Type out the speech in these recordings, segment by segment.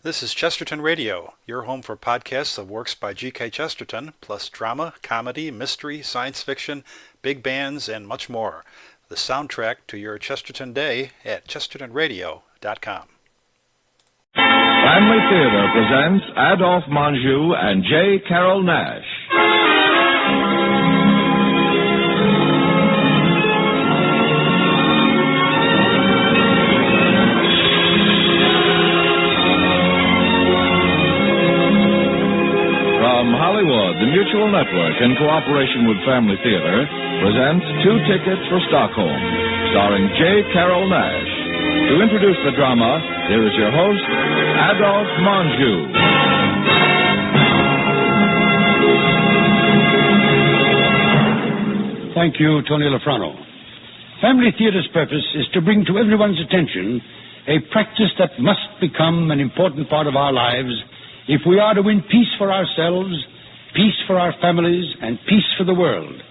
This is Chesterton Radio, your home for podcasts of works by G.K. Chesterton, plus drama, comedy, mystery, science fiction, big bands, and much more. The soundtrack to your Chesterton day at chestertonradio.com. Family Theater presents Adolphe Menjou and J. Carrol Naish. From Hollywood, the Mutual Network, in cooperation with Family Theater, presents Two Tickets for Stockholm, starring J. Carrol Naish. To introduce the drama, here is your host, Adolphe Menjou. Thank you, Tony Lafrano. Family Theater's purpose is to bring to everyone's attention a practice that must become an important part of our lives if we are to win peace for ourselves, peace for our families, and peace for the world.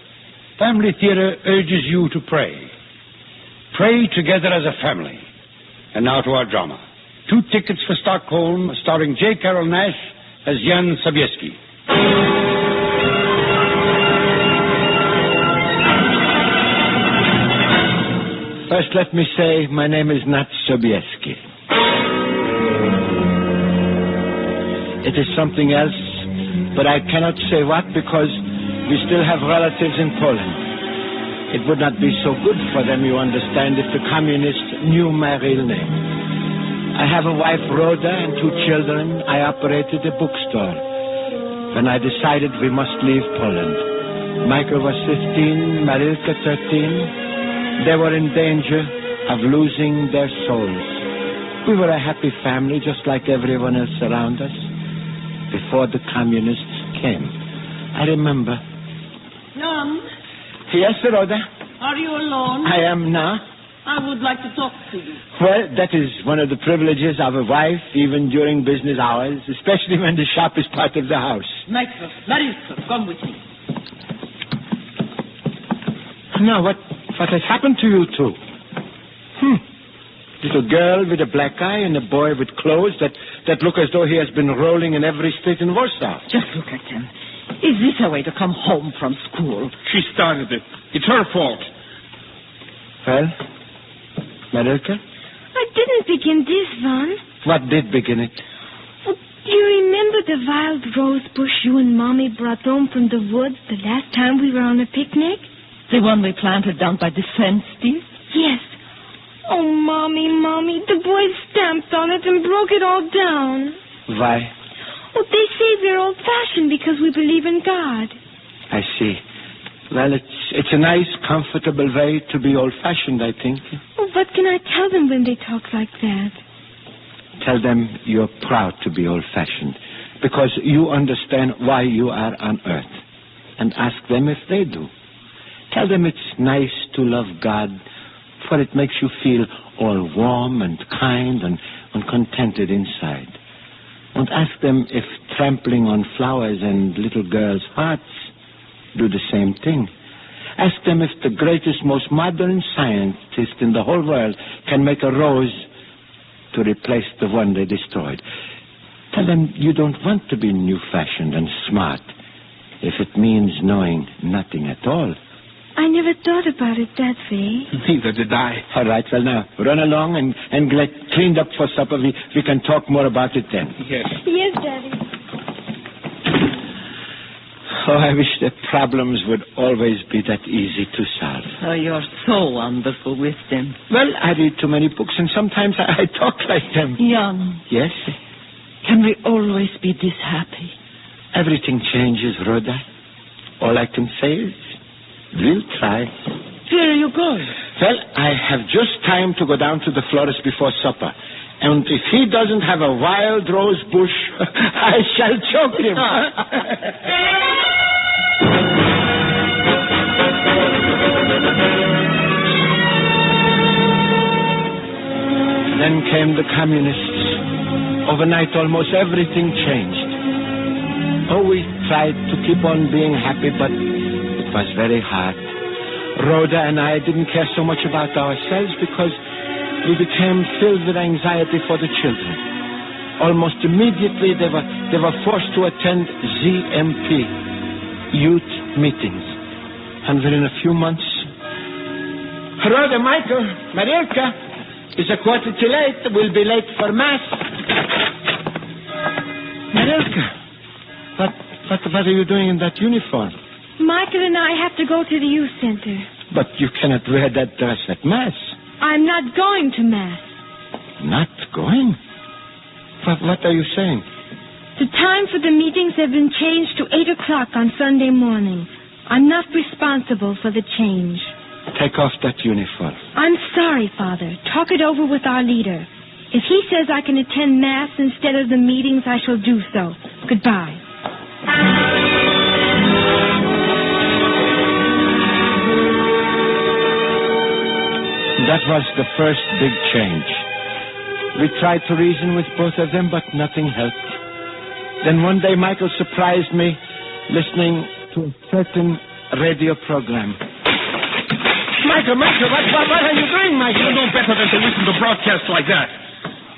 Family Theater urges you to pray. Pray together as a family. And now to our drama. Two Tickets for Stockholm, starring J. Carrol Naish as Jan Sobieski. First, let me say my name is not Sobieski. It is something else, but I cannot say what because we still have relatives in Poland. It would not be so good for them, you understand, if the communists knew my real name. I have a wife, Rhoda, and two children. I operated a bookstore. When I decided we must leave Poland, Michael was 15, Marilka 13. They were in danger of losing their souls. We were a happy family, just like everyone else around us, before the communists came. I remember. Jan? Yes, Rhoda? Are you alone? I am now. I would like to talk to you. Well, that is one of the privileges of a wife, even during business hours, especially when the shop is part of the house. Michael, Marilka, come with me. Now, what has happened to you two? Little girl with a black eye and a boy with clothes that look as though he has been rolling in every street in Warsaw. Just look at him. Is this a way to come home from school? She started it. It's her fault. Well, Marilka? I didn't begin this, Von. What did begin it? Oh, do you remember the wild rose bush you and Mommy brought home from the woods the last time we were on a picnic? The one we planted down by the fence, dear? Yes. Oh, Mommy, the boys stamped on it and broke it all down. Why? Oh, they say we're old-fashioned because we believe in God. I see. Well, it's a nice, comfortable way to be old-fashioned, I think. Oh, what can I tell them when they talk like that? Tell them you're proud to be old-fashioned because you understand why you are on earth. And ask them if they do. Tell them it's nice to love God, for it makes you feel all warm and kind and contented inside. And ask them if trampling on flowers and little girls' hearts do the same thing. Ask them if the greatest, most modern scientist in the whole world can make a rose to replace the one they destroyed. Tell them you don't want to be new-fashioned and smart if it means knowing nothing at all. I never thought about it that way. Neither did I. All right, well, now, run along and get cleaned up for supper. We can talk more about it then. Yes. Yes, Daddy. Oh, I wish that problems would always be that easy to solve. Oh, you're so wonderful with them. Well, I read too many books, and sometimes I talk like them. Jan. Yes? Can we always be this happy? Everything changes, Rhoda. All I can say is, we'll try. Where are you going? Well, I have just time to go down to the florist before supper. And if he doesn't have a wild rose bush, I shall choke him. Then came the communists. Overnight, almost everything changed. Oh, we tried to keep on being happy, but it was very hard. Rhoda and I didn't care so much about ourselves because we became filled with anxiety for the children. Almost immediately, they were forced to attend ZMP, youth meetings. And within a few months... Brother Michael, Marilka, it's 1:15. We'll be late for Mass. Marilka, what are you doing in that uniform? Michael and I have to go to the youth center. But you cannot wear that dress at Mass. I'm not going to Mass. Not going? What are you saying? The time for the meetings have been changed to 8 o'clock on Sunday morning. I'm not responsible for the change. Take off that uniform. I'm sorry, Father. Talk it over with our leader. If he says I can attend Mass instead of the meetings, I shall do so. Goodbye. That was the first big change. We tried to reason with both of them, but nothing helped. Then one day, Michael surprised me listening to a certain radio program. Michael, what are you doing, Michael? You know better than to listen to broadcasts like that.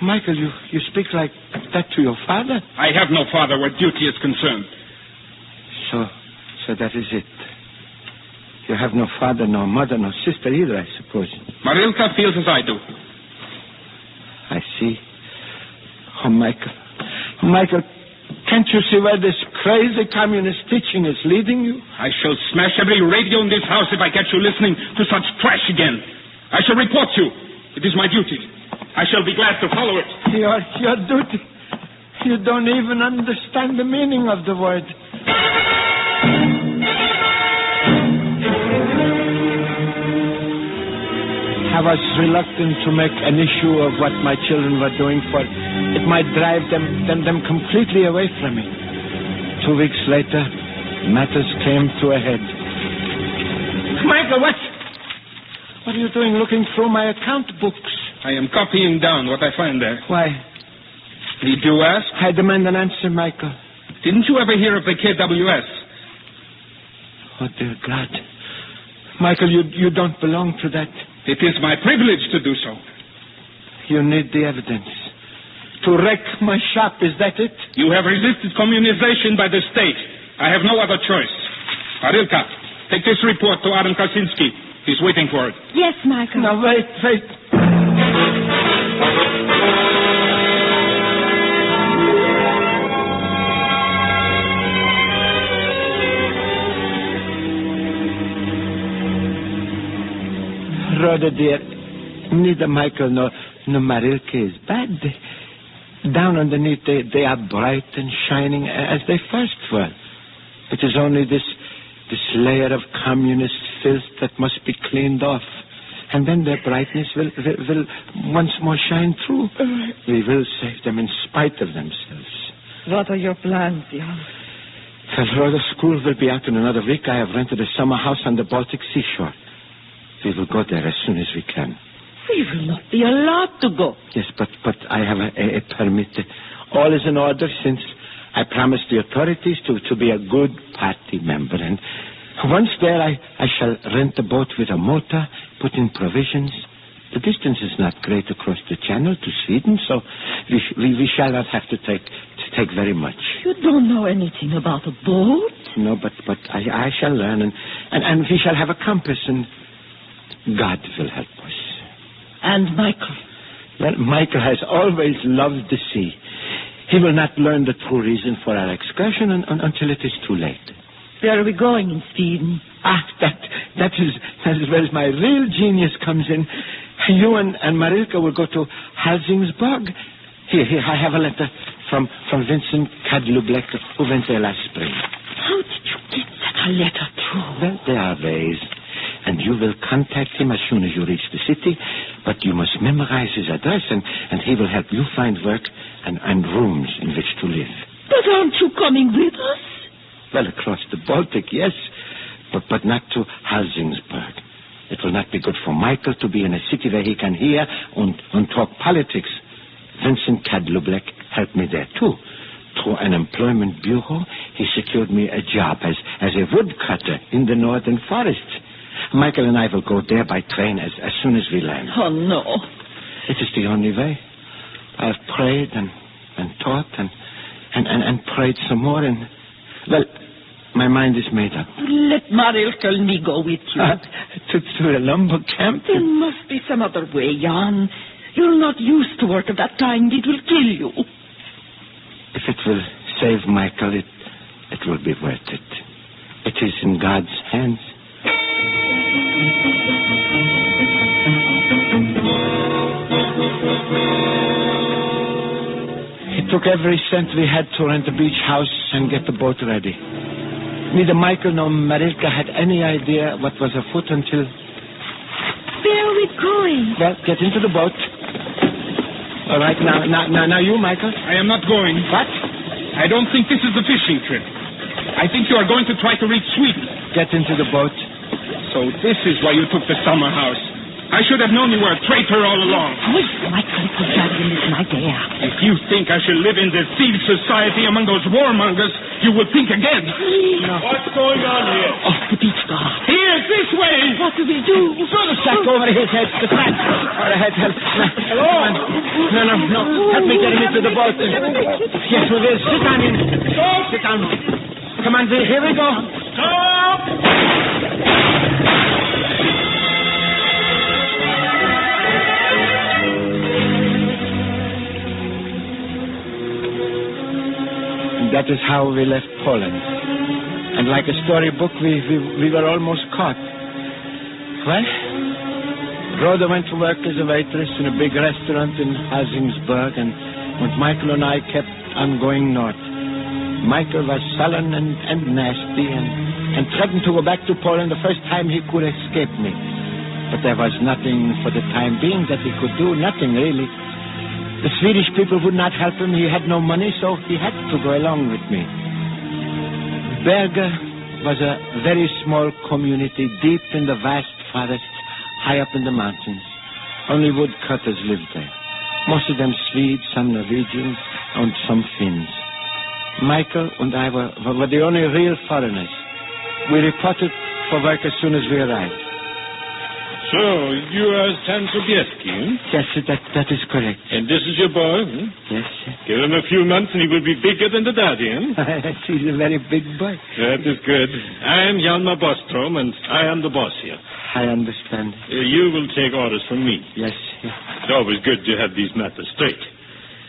Michael, you speak like that to your father? I have no father where duty is concerned. So that is it. You have no father, no mother, no sister either, I suppose. Marilka feels as I do. I see. Oh, Michael, can't you see where this crazy communist teaching is leading you? I shall smash every radio in this house if I catch you listening to such trash again. I shall report you. It is my duty. I shall be glad to follow it. Your duty. You don't even understand the meaning of the word. I was reluctant to make an issue of what my children were doing, for it might drive them completely away from me. 2 weeks later, matters came to a head. Michael, what are you doing looking through my account books? I am copying down what I find there. Why? Did you ask? I demand an answer, Michael. Didn't you ever hear of the KWS? Oh, dear God. Michael, you don't belong to that. It is my privilege to do so. You need the evidence. To wreck my shop, is that it? You have resisted communization by the state. I have no other choice. Marilka, take this report to Adam Krasinski. He's waiting for it. Yes, Michael. Now, wait. Rhoda, dear, neither Michael nor Marilka is bad. Down underneath, they are bright and shining as they first were. It is only this layer of communist filth that must be cleaned off. And then their brightness will once more shine through. We will save them in spite of themselves. What are your plans, Jan? Well, Rhoda, school will be out in another week. I have rented a summer house on the Baltic seashore. We will go there as soon as we can. We will not be allowed to go. Yes, but I have a permit. All is in order since I promised the authorities to be a good party member. And once there, I shall rent a boat with a motor, put in provisions. The distance is not great across the channel to Sweden, so we shall not have to take very much. You don't know anything about a boat? No, but I shall learn, and we shall have a compass, and God will help us. And Michael? Well, Michael has always loved the sea. He will not learn the true reason for our excursion until it is too late. Where are we going in Sweden? That is where my real genius comes in. You and Marilka will go to Helsingborg. Here, I have a letter from Vincent Kadlublek, who went there last spring. How did you get such a letter through? Well, there are ways. And you will contact him as soon as you reach the city, but you must memorize his address, and he will help you find work and rooms in which to live. But aren't you coming with us? Well, across the Baltic, yes, but not to Helsingborg. It will not be good for Michael to be in a city where he can hear and talk politics. Vincent Kadlublek helped me there, too. Through an employment bureau, he secured me a job as a woodcutter in the northern forests. Michael and I will go there by train as soon as we land. Oh, no. It is the only way. I have prayed and and thought and prayed some more. And, well, my mind is made up. Let Marilka and me go with you. To the lumber camp? There must be some other way, Jan. You're not used to work at that time. It will kill you. If it will save Michael, it will be worth it. It is in God's hands. It took every cent we had to rent the beach house and get the boat ready. Neither Michael nor Marilka had any idea what was afoot until... Where are we going? Well, get into the boat. All right, now you, Michael. I am not going. What? I don't think this is the fishing trip. I think you are going to try to reach Sweden. Get into the boat. So this is why you took the summer house. I should have known you were a traitor all along. Wait, Michael, Crusade is an idea. If you think I should live in this thieves' society among those warmongers, you will think again. No. What's going on here? Oh, the beach guard. Here, this way. What do we do? Throw the sack over his head. The sack. All right, help. Hello? No. Help me get him into the boat. Yes, we will. Sit down in. Stop. Sit down. Come on, here we go. Stop! That is how we left Poland. And like a storybook, we were almost caught. Well, Rhoda went to work as a waitress in a big restaurant in Helsingborg, and Michael and I kept on going north. Michael was sullen and nasty and threatened to go back to Poland the first time he could escape me. But there was nothing for the time being that he could do, nothing really. The Swedish people would not help him. He had no money, so he had to go along with me. Berge was a very small community deep in the vast forest, high up in the mountains. Only woodcutters lived there. Most of them Swedes, some Norwegians, and some Finns. Michael and I were the only real foreigners. We reported for work as soon as we arrived. So, you are San Sobieski, hmm? Yes, that is correct. And this is your boy, hmm? Yes, sir. Give him a few months and he will be bigger than the daddy, hmm? He's a very big boy. That is good. I am Hjalmar Bostrom, and I am the boss here. I understand. You will take orders from me. Yes. It's always good to have these matters straight.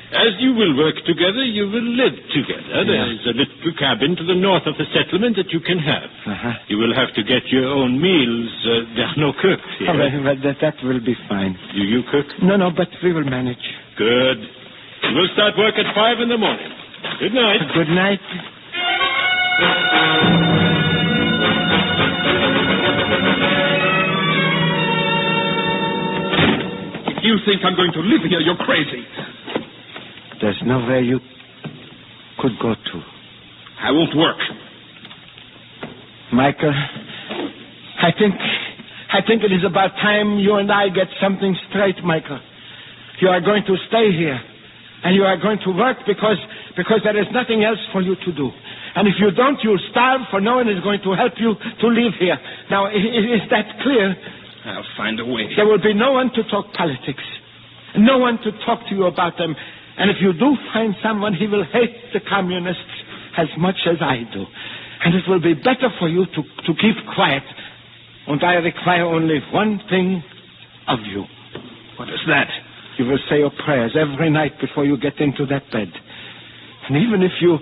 As you will work together, you will live together. There is a little cabin to the north of the settlement that you can have. Uh-huh. You will have to get your own meals. There are no cooks here. Oh, well, that will be fine. Do you cook? No, but we will manage. Good. We will start work at 5 in the morning. Good night. Good night. If you think I'm going to live here, you're crazy. There's nowhere you could go to. I won't work. Michael, I think it is about time you and I get something straight, Michael. You are going to stay here, and you are going to work because there is nothing else for you to do. And if you don't, you'll starve, for no one is going to help you to live here. Now, is that clear? I'll find a way. There will be no one to talk politics, no one to talk to you about them. And if you do find someone, he will hate the communists as much as I do. And it will be better for you to keep quiet. And I require only one thing of you. What is that? You will say your prayers every night before you get into that bed. And even if you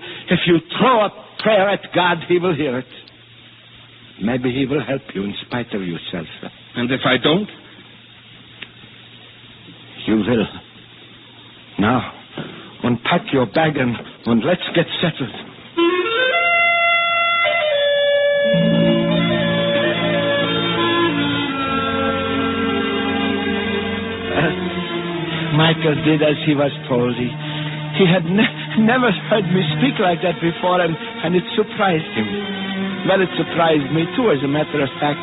throw a prayer at God, he will hear it. Maybe he will help you in spite of yourself. And if I don't? You will. Now, unpack your bag and let's get settled. Michael did as he was told. He had never heard me speak like that before, and it surprised him. Well, it surprised me, too, as a matter of fact.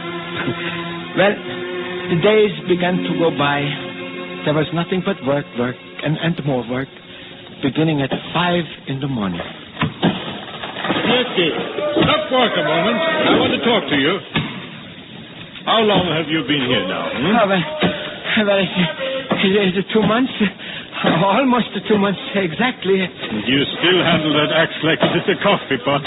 Well, the days began to go by. There was nothing but work, and more work, beginning at 5 in the morning. Sobieski, stop work a moment. I want to talk to you. How long have you been here now? Well, is it 2 months? Almost 2 months, exactly. You still handle that axe like it is a coffee pot.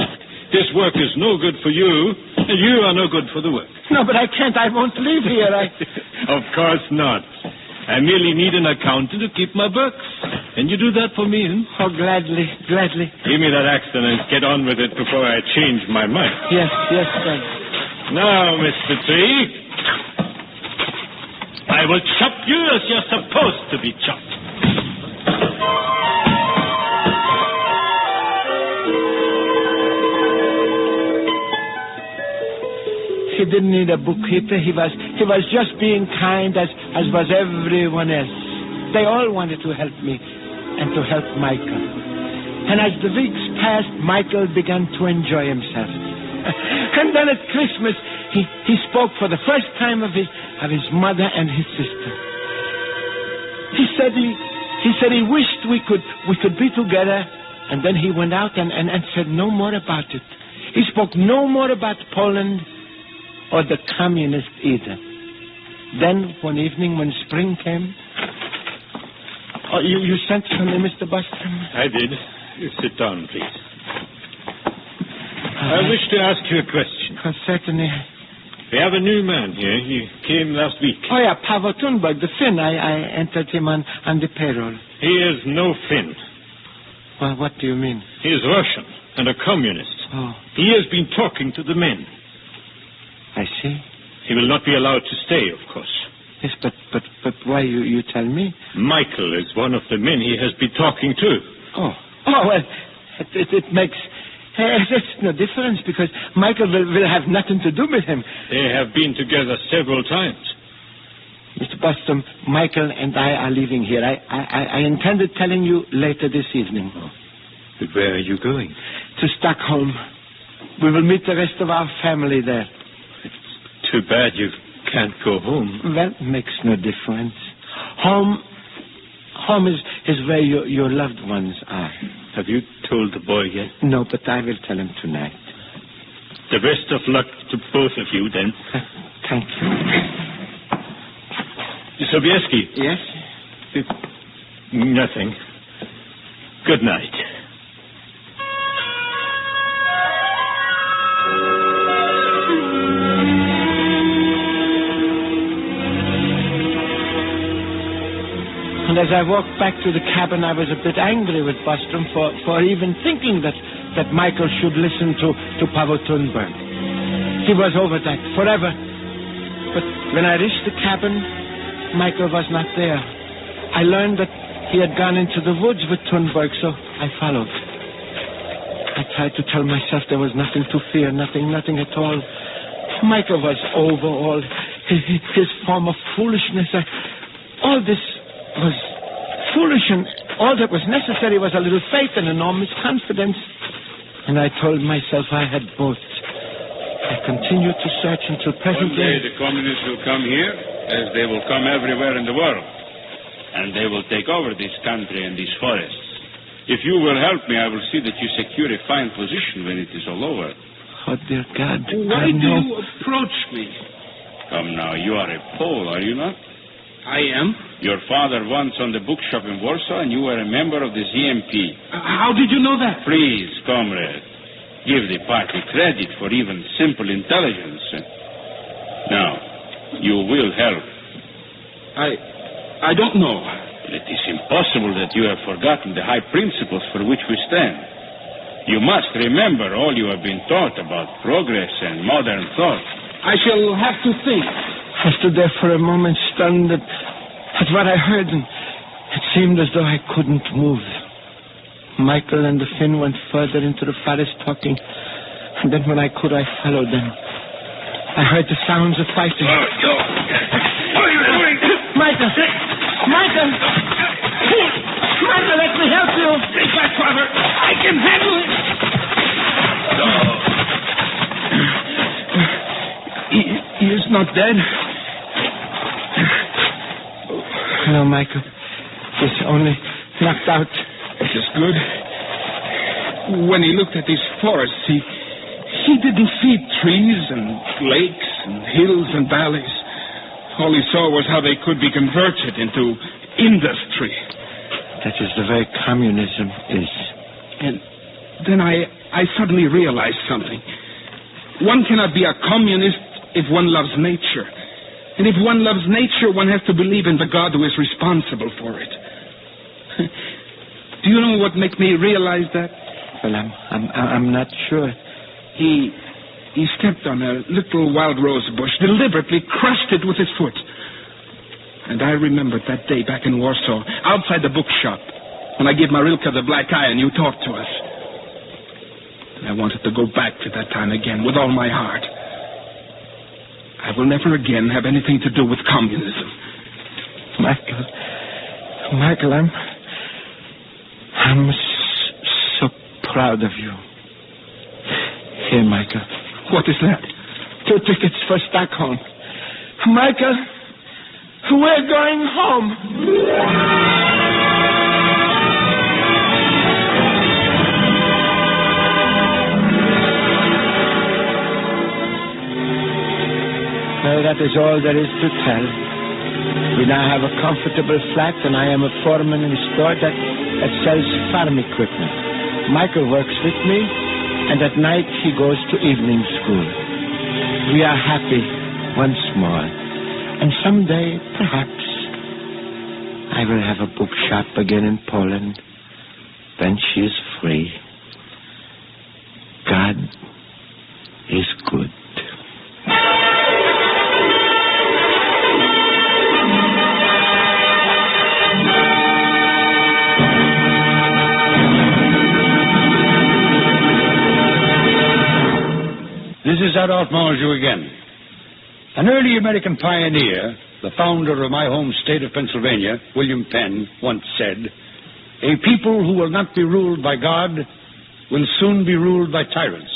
This work is no good for you, and you are no good for the work. No, but I can't. I won't leave here. Of course not. I merely need an accountant to keep my books. Can you do that for me? Oh, gladly. Give me that axe then and get on with it before I change my mind. Yes, sir. Now, Mr. Tree, I will chop you as you're supposed to be chopped. He didn't need a bookkeeper. He was just being kind as was everyone else. They all wanted to help me and to help Michael. And as the weeks passed, Michael began to enjoy himself. And then at Christmas, he spoke for the first time of his mother and his sister. He said he wished we could be together, and then he went out and said no more about it. He spoke no more about Poland or the communists either. Then, one evening when spring came... Oh, you sent for me, Mr. Bostrom? I did. You sit down, please. I wish to ask you a question. Certainly. We have a new man here. He came last week. Oh, yeah, Pavel Thunberg, the Finn. I entered him on the payroll. He is no Finn. Well, what do you mean? He is Russian and a communist. Oh. He has been talking to the men. I see. He will not be allowed to stay, of course. Yes, but why you tell me? Michael is one of the men he has been talking to. Oh, well, it makes... There's no difference, because Michael will have nothing to do with him. They have been together several times. Mr. Bostrom, Michael and I are leaving here. I intended telling you later this evening. Oh. But where are you going? To Stockholm. We will meet the rest of our family there. It's too bad you can't go home. Well, makes no difference. Home is where your loved ones are. Have you told the boy yet? No, but I will tell him tonight. The best of luck to both of you, then. Thank you. Sobieski. Yes? Nothing. Good night. And as I walked back to the cabin, I was a bit angry with Bostrom for even thinking that Michael should listen to Pavel Thunberg. He was over that forever. But when I reached the cabin, Michael was not there. I learned that he had gone into the woods with Thunberg, so I followed. I tried to tell myself there was nothing to fear, nothing at all. Michael was over all his form of foolishness. All this was foolish, and all that was necessary was a little faith and enormous confidence. And I told myself I had both. I continued to search until presently... One day the communists will come here, as they will come everywhere in the world. And they will take over this country and these forests. If you will help me, I will see that you secure a fine position when it is all over. Oh, dear God. Why do you approach me? Come now, you are a Pole, are you not? I am. Your father once owned a bookshop in Warsaw, and you were a member of the ZMP. How did you know that? Please, comrade, give the party credit for even simple intelligence. Now, you will help. I don't know. It is impossible that you have forgotten the high principles for which we stand. You must remember all you have been taught about progress and modern thought. I shall have to think. I stood there for a moment, stunned at what I heard, and it seemed as though I couldn't move. Michael and the Finn went further into the forest talking, and then when I could, I followed them. I heard the sounds of fighting. What are you doing? Michael! Michael, let me help you! Take back, father. I can handle it. He is not dead. No, Michael. He's only knocked out. This is good. When he looked at these forests, he didn't see trees and lakes and hills and valleys. All he saw was how they could be converted into industry. That is the way communism is. And then I suddenly realized something. One cannot be a communist if one loves nature. And if one loves nature, one has to believe in the God who is responsible for it. Do you know what made me realize that? Well, I'm not sure. He stepped on a little wild rose bush, deliberately crushed it with his foot. And I remembered that day back in Warsaw, outside the bookshop, when I gave Marilka the black eye and you talked to us. I wanted to go back to that time again with all my heart. I will never again have anything to do with communism. Michael, I'm so proud of you. Here, Michael. What is that? 2 tickets for Stockholm. Michael, we're going home. Well, that is all there is to tell. We now have a comfortable flat, and I am a foreman in a store that sells farm equipment. Michael works with me, and at night he goes to evening school. We are happy once more. And someday, perhaps, I will have a bookshop again in Poland. Then she is free. God is good. This is Adolphe Manjou again. An early American pioneer, the founder of my home state of Pennsylvania, William Penn, once said, "A people who will not be ruled by God will soon be ruled by tyrants."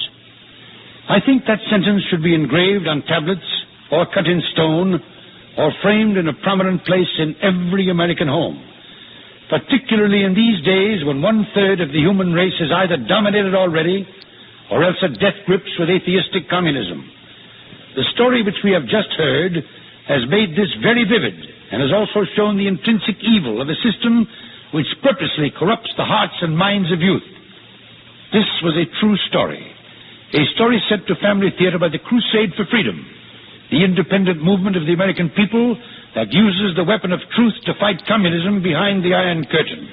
I think that sentence should be engraved on tablets or cut in stone or framed in a prominent place in every American home, particularly in these days when 1/3 of the human race is either dominated already or else at death grips with atheistic communism. The story which we have just heard has made this very vivid and has also shown the intrinsic evil of a system which purposely corrupts the hearts and minds of youth. This was a true story, a story set to family theater by the Crusade for Freedom, the independent movement of the American people that uses the weapon of truth to fight communism behind the Iron Curtain.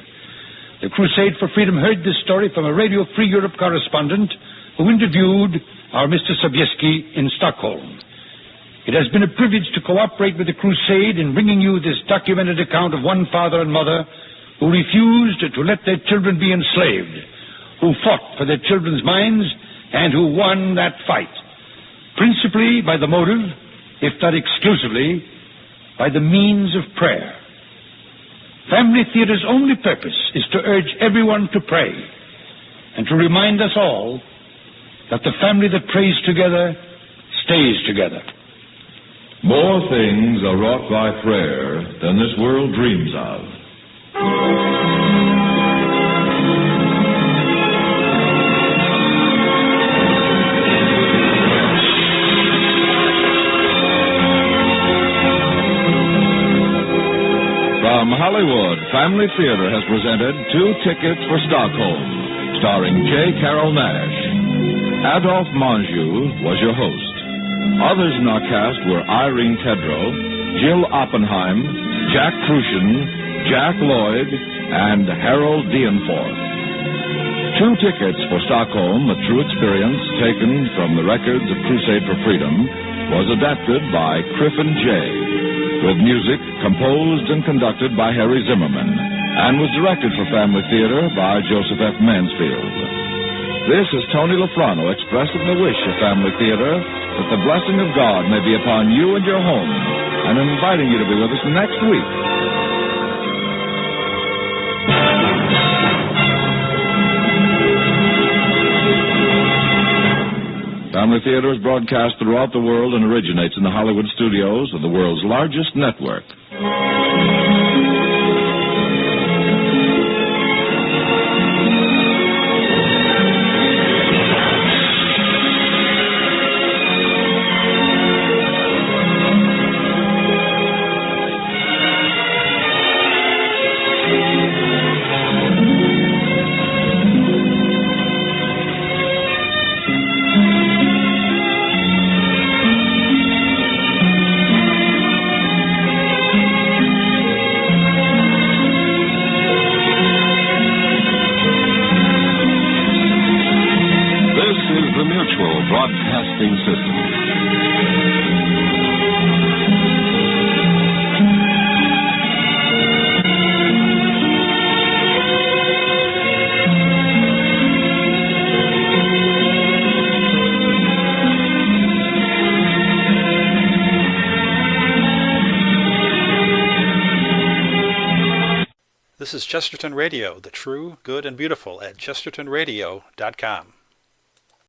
The Crusade for Freedom heard this story from a Radio Free Europe correspondent who interviewed our Mr. Sobieski in Stockholm. It has been a privilege to cooperate with the Crusade in bringing you this documented account of one father and mother who refused to let their children be enslaved, who fought for their children's minds, and who won that fight, principally by the motive, if not exclusively, by the means of prayer. Family Theater's only purpose is to urge everyone to pray and to remind us all that the family that prays together stays together. More things are wrought by prayer than this world dreams of. From Hollywood, Family Theater has presented 2 Tickets for Stockholm, starring J. Carroll Nash. Adolphe Manjou was your host. Others in our cast were Irene Tedrow, Jill Oppenheim, Jack Crucian, Jack Lloyd, and Harold Dienforth. 2 Tickets for Stockholm, a true experience taken from the records of Crusade for Freedom, was adapted by Criffin J., with music composed and conducted by Harry Zimmerman, and was directed for Family Theater by Joseph F. Mansfield. This is Tony Lafrano expressing the wish of Family Theater that the blessing of God may be upon you and your home, and inviting you to be with us next week. Family Theater is broadcast throughout the world and originates in the Hollywood studios of the world's largest network. This is Chesterton Radio, the true, good, and beautiful at chestertonradio.com.